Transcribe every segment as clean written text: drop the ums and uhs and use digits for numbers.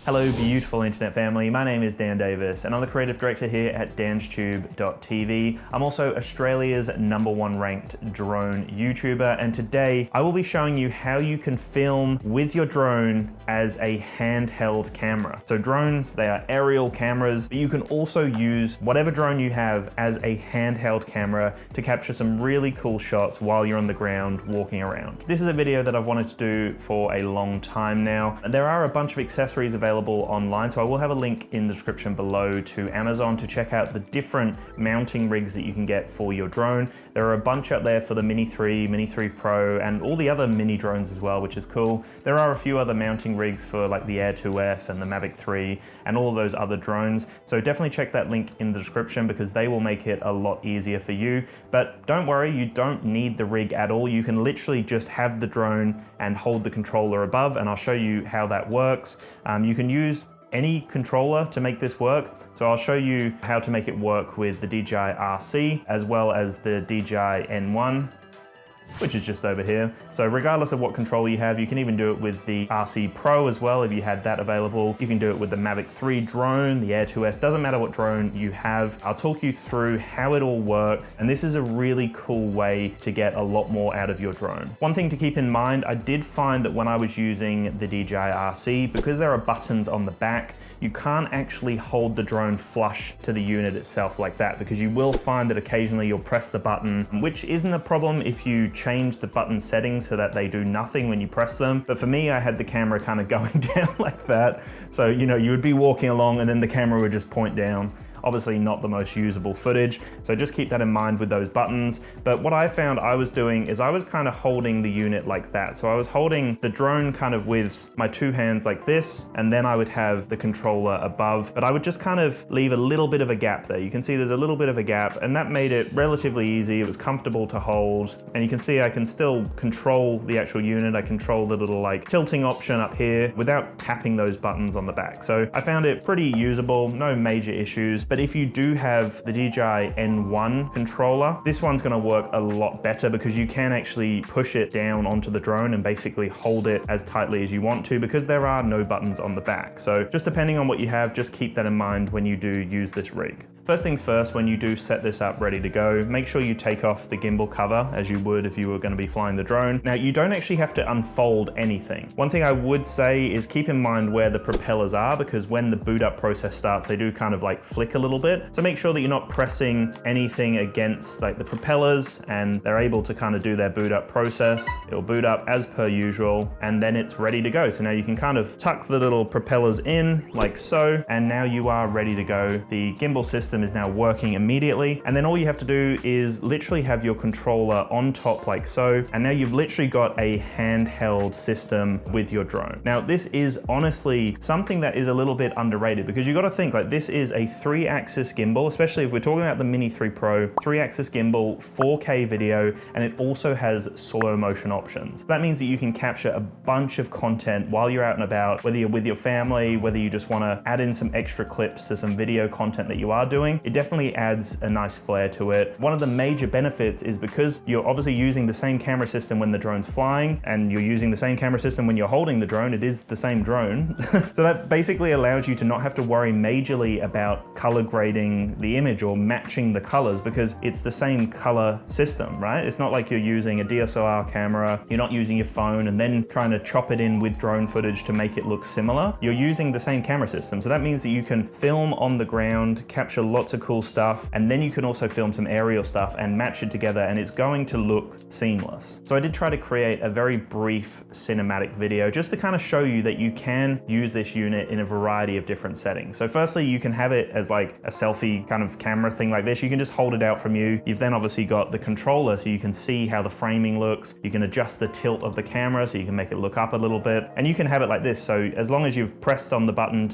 Hello beautiful internet family, my name is Dan Davis and I'm the creative director here at DansTube.TV. I'm also Australia's #1 ranked drone YouTuber, and today I will be showing you how you can film with your drone as a handheld camera. So drones, they are aerial cameras, but you can also use whatever drone you have as a handheld camera to capture some really cool shots while you're on the ground walking around. This is a video that I've wanted to do for a long time now, and there are a bunch of accessories available online, so I will have a link in the description below to Amazon to check out the different mounting rigs that you can get for your drone. There are a bunch out there for the Mini 3, Mini 3 Pro, and all the other mini drones as well, which is cool. There are a few other mounting rigs for like the Air 2S and the Mavic 3 and all of those other drones, so definitely check that link in the description because they will make it a lot easier for you. But don't worry, you don't need the rig at all. You can literally just have the drone and hold the controller above, and I'll show you how that works. You can use any controller to make this work. So I'll show you how to make it work with the DJI RC as well as the DJI N1, which is just over here. So regardless of what controller you have, you can even do it with the RC Pro as well if you had that available. You can do it with the Mavic 3 drone, the Air 2S, doesn't matter what drone you have. I'll talk you through how it all works, and this is a really cool way to get a lot more out of your drone. One thing to keep in mind, I did find that when I was using the DJI RC, because there are buttons on the back, you can't actually hold the drone flush to the unit itself like that, because you will find that occasionally you'll press the button, which isn't a problem if you change the button settings so that they do nothing when you press them. But for me, I had the camera kind of going down like that. So, you know, you would be walking along and then the camera would just point down. Obviously not the most usable footage, so just keep that in mind with those buttons. But what I found I was doing is I was kind of holding the unit like that. So I was holding the drone kind of with my two hands like this, and then I would have the controller above, but I would just kind of leave a little bit of a gap there. You can see there's a little bit of a gap, and that made it relatively easy. It was comfortable to hold, and you can see I can still control the actual unit. I control the little like tilting option up here without tapping those buttons on the back. So I found it pretty usable, no major issues. But if you do have the DJI N1 controller, this one's gonna work a lot better because you can actually push it down onto the drone and basically hold it as tightly as you want to, because there are no buttons on the back. So just depending on what you have, just keep that in mind when you do use this rig. First things first, when you do set this up ready to go, make sure you take off the gimbal cover as you would if you were gonna be flying the drone. Now, you don't actually have to unfold anything. One thing I would say is keep in mind where the propellers are, because when the boot up process starts, they do kind of like flick a little bit. So make sure that you're not pressing anything against like the propellers, and they're able to kind of do their boot up process. It'll boot up as per usual, and then it's ready to go. So now you can kind of tuck the little propellers in like so, and now you are ready to go. The gimbal system is now working immediately, and then all you have to do is literally have your controller on top like so, and now you've literally got a handheld system with your drone. Now this is honestly something that is a little bit underrated, because you got to think like this is a 3-axis gimbal, especially if we're talking about the Mini 3 Pro, 3-axis gimbal, 4K video, and it also has slow motion options. That means that you can capture a bunch of content while you're out and about, whether you're with your family, whether you just want to add in some extra clips to some video content that you are doing. It definitely adds a nice flair to it. One of the major benefits is because you're obviously using the same camera system when the drone's flying, and you're using the same camera system when you're holding the drone. It is the same drone. So that basically allows you to not have to worry majorly about color grading the image or matching the colors, because it's the same color system, right? It's not like you're using a DSLR camera, you're not using your phone and then trying to chop it in with drone footage to make it look similar. You're using the same camera system. So that means that you can film on the ground, capture lots of cool stuff, and then you can also film some aerial stuff and match it together, and it's going to look seamless. So I did try to create a very brief cinematic video just to kind of show you that you can use this unit in a variety of different settings. So firstly, you can have it as like a selfie kind of camera thing like this. You can just hold it out from you. You've then obviously got the controller, so you can see how the framing looks. You can adjust the tilt of the camera so you can make it look up a little bit, and you can have it like this. So as long as you've pressed on the button,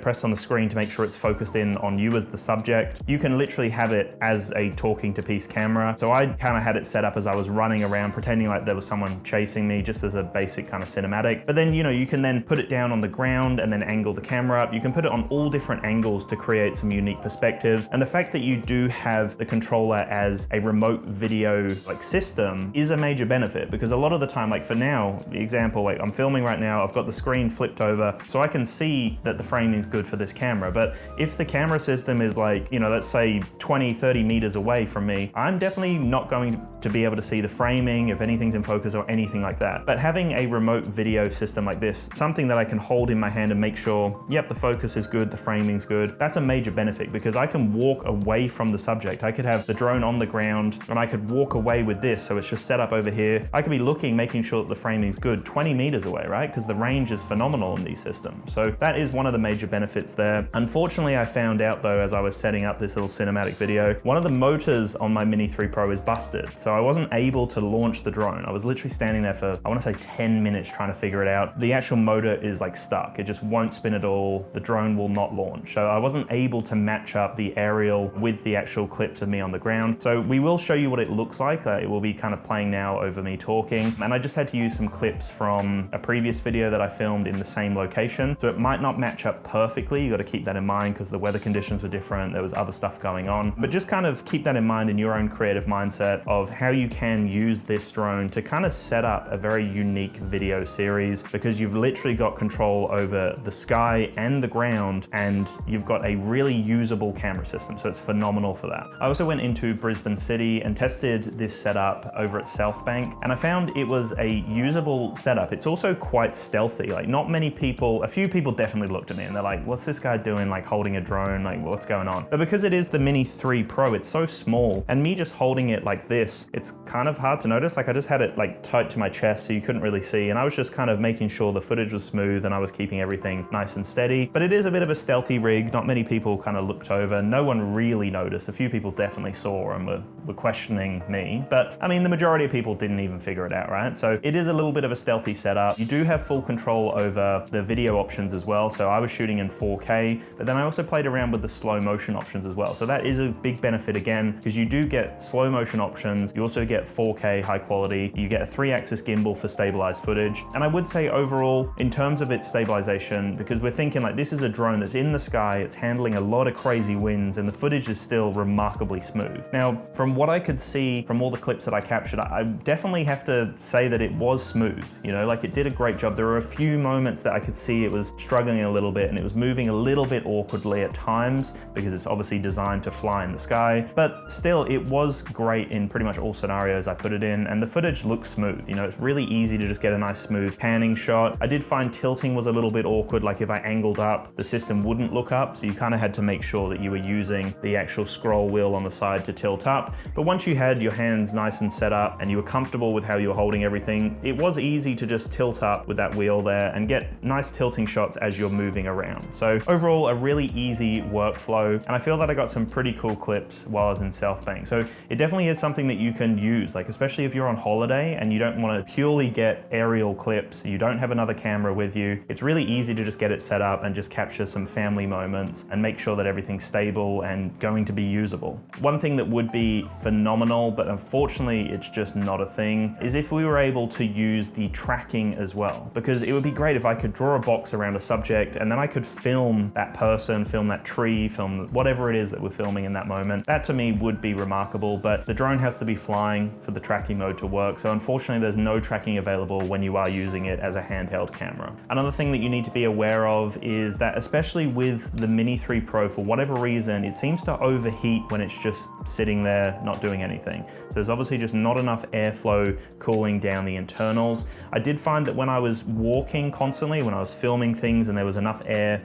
pressed on the screen to make sure it's focused in on you as the subject, you can literally have it as a talking to piece camera. So I kind of had it set up as I was running around pretending like there was someone chasing me, just as a basic kind of cinematic. But then, you know, you can then put it down on the ground and then angle the camera up. You can put it on all different angles to create some some unique perspectives. And the fact that you do have the controller as a remote video like system is a major benefit, because a lot of the time, like for now, the example, like I'm filming right now, I've got the screen flipped over so I can see that the framing is good for this camera. But if the camera system is like, you know, let's say 20, 30 meters away from me, I'm definitely not going to be able to see the framing, if anything's in focus or anything like that. But having a remote video system like this, something that I can hold in my hand and make sure, yep, the focus is good, the framing's good, that's a major benefit, because I can walk away from the subject. I could have the drone on the ground and I could walk away with this, so it's just set up over here. I could be looking, making sure that the framing's good 20 meters away, right? Because the range is phenomenal in these systems. So that is one of the major benefits there. Unfortunately, I found out though, as I was setting up this little cinematic video, one of the motors on my Mini 3 Pro is busted. So I wasn't able to launch the drone. I was literally standing there for, I want to say 10 minutes trying to figure it out. The actual motor is like stuck. It just won't spin at all. The drone will not launch. So I wasn't able to match up the aerial with the actual clips of me on the ground. So we will show you what it looks like. It will be kind of playing now over me talking. And I just had to use some clips from a previous video that I filmed in the same location. So it might not match up perfectly. You got to keep that in mind because the weather conditions were different. There was other stuff going on, but just kind of keep that in mind in your own creative mindset of how you can use this drone to kind of set up a very unique video series, because you've literally got control over the sky and the ground, and you've got a really usable camera system. So it's phenomenal for that. I also went into Brisbane City and tested this setup over at Southbank, and I found it was a usable setup. It's also quite stealthy. Like not many people, a few people definitely looked at me and they're like, what's this guy doing? Like holding a drone, like what's going on? But because it is the Mini 3 Pro, it's so small, and me just holding it like this, it's kind of hard to notice. Like I just had it like tight to my chest so you couldn't really see, and I was just kind of making sure the footage was smooth and I was keeping everything nice and steady. But it is a bit of a stealthy rig. Not many people kind of looked over. No one really noticed. A few people definitely saw and were questioning me, but I mean the majority of people didn't even figure it out, right? So it is a little bit of a stealthy setup. You do have full control over the video options as well. So I was shooting in 4K, but then I also played around with the slow motion options as well. So that is a big benefit again, because you do get slow motion options. You also get 4K high quality. You get a 3-axis gimbal for stabilized footage. And I would say overall, in terms of its stabilization, because we're thinking like this is a drone that's in the sky, it's handling a lot of crazy winds, and the footage is still remarkably smooth. Now, from what I could see from all the clips that I captured, I definitely have to say that it was smooth. You know, like it did a great job. There were a few moments that I could see it was struggling a little bit and it was moving a little bit awkwardly at times, because it's obviously designed to fly in the sky, but still it was great in pretty much all scenarios I put it in, and the footage looks smooth. You know, it's really easy to just get a nice smooth panning shot. I did find tilting was a little bit awkward. Like if I angled up, the system wouldn't look up, so you kind of had to make sure that you were using the actual scroll wheel on the side to tilt up. But once you had your hands nice and set up and you were comfortable with how you were holding everything, it was easy to just tilt up with that wheel there and get nice tilting shots as you're moving around. So overall, a really easy workflow, and I feel that I got some pretty cool clips while I was in Southbank. So it definitely is something that you can use, like especially if you're on holiday and you don't want to purely get aerial clips, you don't have another camera with you. It's really easy to just get it set up and just capture some family moments and make sure that everything's stable and going to be usable. One thing that would be phenomenal, but unfortunately it's just not a thing, is if we were able to use the tracking as well. Because it would be great if I could draw a box around a subject and then I could film that person, film that tree, film whatever it is that we're filming in that moment. That to me would be remarkable, but the drone has to be flying for the tracking mode to work. So unfortunately there's no tracking available when you are using it as a handheld camera. Another thing that you need to be aware of is that, especially with the Mini 3 Pro, for whatever reason, it seems to overheat when it's just sitting there not doing anything. So there's obviously just not enough airflow cooling down the internals. I did find that when I was walking constantly, when I was filming things and there was enough air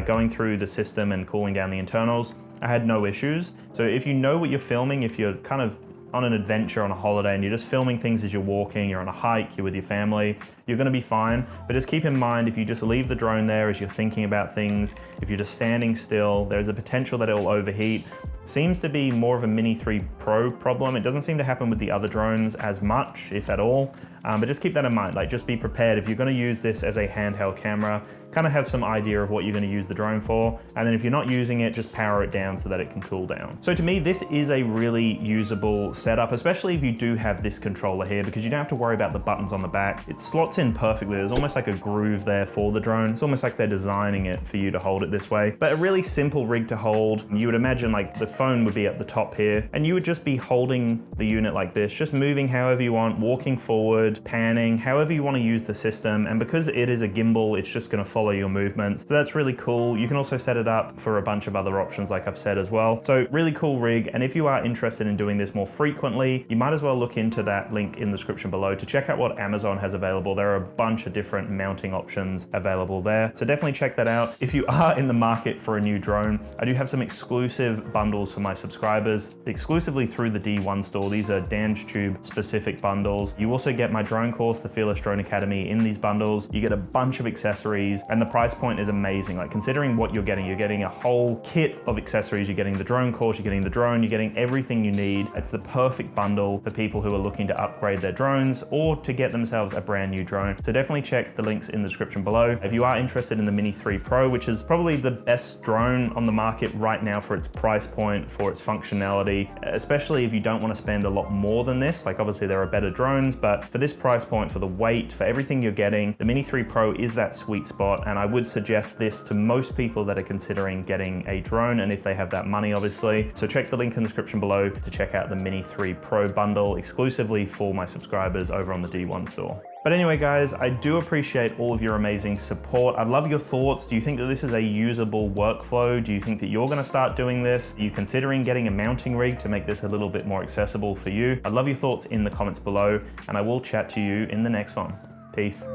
going through the system and cooling down the internals, I had no issues. So if you know what you're filming, if you're kind of on an adventure, on a holiday, and you're just filming things as you're walking, you're on a hike, you're with your family, you're gonna be fine. But just keep in mind, if you just leave the drone there as you're thinking about things, if you're just standing still, there's a potential that it will overheat. Seems to be more of a Mini 3 Pro problem. It doesn't seem to happen with the other drones as much, if at all. but just keep that in mind. Like, just be prepared. If you're gonna use this as a handheld camera, kind of have some idea of what you're gonna use the drone for. And then if you're not using it, just power it down so that it can cool down. So to me, this is a really usable setup, especially if you do have this controller here, because you don't have to worry about the buttons on the back. It slots in perfectly. There's almost like a groove there for the drone. It's almost like they're designing it for you to hold it this way. But a really simple rig to hold. You would imagine like the phone would be at the top here, and you would just be holding the unit like this, just moving however you want, walking forward, panning, however you want to use the system. And because it is a gimbal, it's just going to follow your movements. So that's really cool. You can also set it up for a bunch of other options like I've said as well. So really cool rig. And if you are interested in doing this more frequently, you might as well look into that link in the description below to check out what Amazon has available. There are a bunch of different mounting options available there. So definitely check that out. If you are in the market for a new drone, I do have some exclusive bundles for my subscribers, exclusively through the D1 store. These are DansTube specific bundles. You also get my drone course, the Fearless Drone Academy, in these bundles. You get a bunch of accessories, and the price point is amazing. Like, considering what you're getting a whole kit of accessories. You're getting the drone course, you're getting the drone, you're getting everything you need. It's the perfect bundle for people who are looking to upgrade their drones or to get themselves a brand new drone. So definitely check the links in the description below. If you are interested in the Mini 3 Pro, which is probably the best drone on the market right now for its price point, for its functionality, especially if you don't want to spend a lot more than this. Like, obviously there are better drones, but for this price point, for the weight, for everything you're getting, the Mini 3 Pro is that sweet spot. And I would suggest this to most people that are considering getting a drone, and if they have that money, obviously. So check the link in the description below to check out the Mini 3 Pro bundle exclusively for my subscribers over on the D1 store. But anyway, guys, I do appreciate all of your amazing support. I'd love your thoughts. Do you think that this is a usable workflow? Do you think that you're gonna start doing this? Are you considering getting a mounting rig to make this a little bit more accessible for you? I'd love your thoughts in the comments below, and I will chat to you in the next one. Peace.